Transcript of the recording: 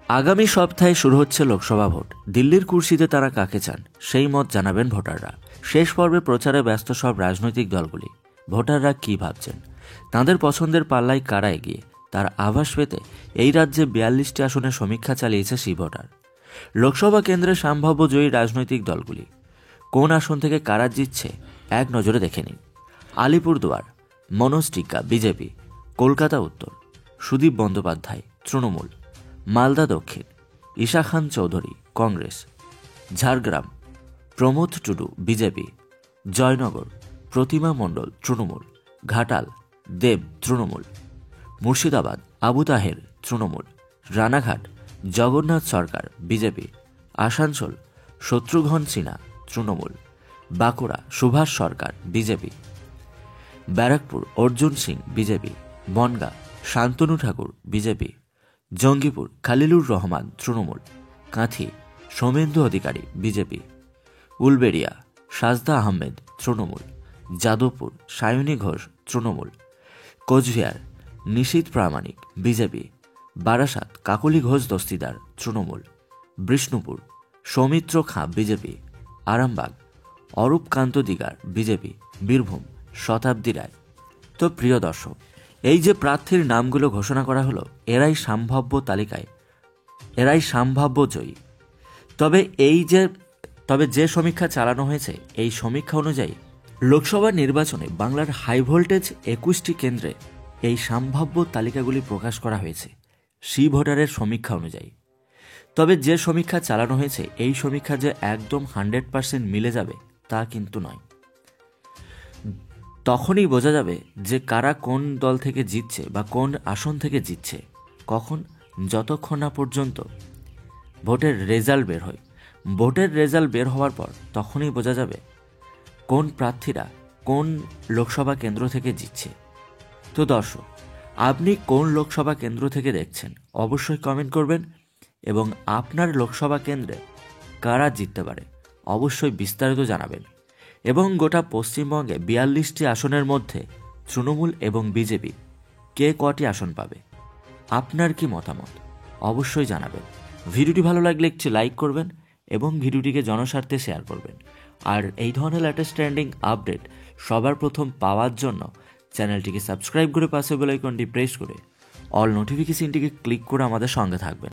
আগামী সপ্তাহে শুরু হচ্ছে লোকসভা ভোট। দিল্লির কুর্সিতে তারা কাকে চান সেই মত জানাবেন ভোটাররা। শেষ পর্বে প্রচারে ব্যস্ত সব রাজনৈতিক দলগুলি। ভোটাররা কি ভাবছেন, তাঁদের পছন্দের পাল্লায় কারা এগিয়ে, তার আভাস পেতে এই রাজ্যে 42টি আসনে সমীক্ষা চালিয়েছে সি ভোটার। লোকসভা কেন্দ্রে সম্ভাব্য জয়ী রাজনৈতিক দলগুলি, কোন আসন থেকে কারা জিতছে এক নজরে দেখে নিন। আলিপুরদুয়ার মনোজ টিক্কা বিজেপি, কলকাতা উত্তর সুদীপ বন্দ্যোপাধ্যায় তৃণমূল, মালদা দক্ষিণ ঈশা খান চৌধুরী কংগ্রেস, ঝাড়গ্রাম প্রমোদ টুডু বিজেপি, জয়নগর প্রতিমা মণ্ডল তৃণমূল, ঘাটাল দেব তৃণমূল, মুর্শিদাবাদ আবু তাহের তৃণমূল, রানাঘাট জগন্নাথ সরকার বিজেপি, আসানসোল শত্রুঘ্ন সিনহা তৃণমূল, বাঁকুড়া সুভাষ সরকার BJP, Barrackpore Arjun Singh BJP, Bongaon Shantanu Thakur BJP, Jangipur Khalilur Rahman Trinamool, Kanthi Soumendu অধিকারী বিজেপি, উলবেড়িয়া সাজদা আহমেদ তৃণমূল, যাদবপুর সায়নী ঘোষ তৃণমূল, কোচবিহার নিশীথ প্রামাণিক বিজেপি, বারাসাত কাকলি ঘোষ দস্তিদার তৃণমূল, বিষ্ণুপুর সৌমিত্র খাঁ বিজেপি, আরামবাগ অরূপ কান্ত দিগার বিজেপি, বীরভূম শতাব্দী রায়। তো প্রিয় দর্শক, এই যে প্রার্থীর নামগুলো ঘোষণা করা হলো, এরাই সম্ভাব্য তালিকায়, এরাই সম্ভাব্য জয়ী। তবে যে সমীক্ষা চালানো হয়েছে, এই সমীক্ষা অনুযায়ী লোকসভা নির্বাচনে বাংলার হাই ভোল্টেজ 21টি কেন্দ্রে এই সম্ভাব্য তালিকাগুলি প্রকাশ করা হয়েছে সি ভোটারের সমীক্ষা অনুযায়ী। তবে যে সমীক্ষা চালানো হয়েছে, এই সমীক্ষা যে একদম 100% মিলে যাবে তা কিন্তু নয়। তখনই বোঝা যাবে যে কারা কোন দল থেকে জিতছে বা কোন আসন থেকে জিতছে, কখন, যতক্ষণ না পর্যন্ত ভোটের রেজাল্ট বের হয়। ভোটের রেজাল্ট বের হওয়ার পর তখনই বোঝা যাবে কোন প্রার্থীরা কোন লোকসভা কেন্দ্র থেকে জিতছে। তো দর্শক, আপনি কোন লোকসভা কেন্দ্র থেকে দেখছেন অবশ্যই কমেন্ট করবেন, এবং আপনার লোকসভা কেন্দ্রে কারা জিততে পারে অবশ্যই বিস্তারিত জানাবেন। এবং গোটা পশ্চিমবঙ্গে 42টি আসনের মধ্যে তৃণমূল এবং বিজেপি কে কটি আসন পাবে, আপনার কি মতামত অবশ্যই জানাবেন। ভিডিওটি ভালো লাগলে একটি লাইক করবেন এবং ভিডিওটিকে জনস্বার্থে শেয়ার করবেন। আর এই ধরনের লেটেস্ট ট্রেন্ডিং আপডেট সবার প্রথম পাওয়ার জন্য চ্যানেলটিকে সাবস্ক্রাইব করে পাশে বেল আইকনটি প্রেস করে অল নোটিফিকেশনটিকে ক্লিক করে আমাদের সঙ্গে থাকবেন।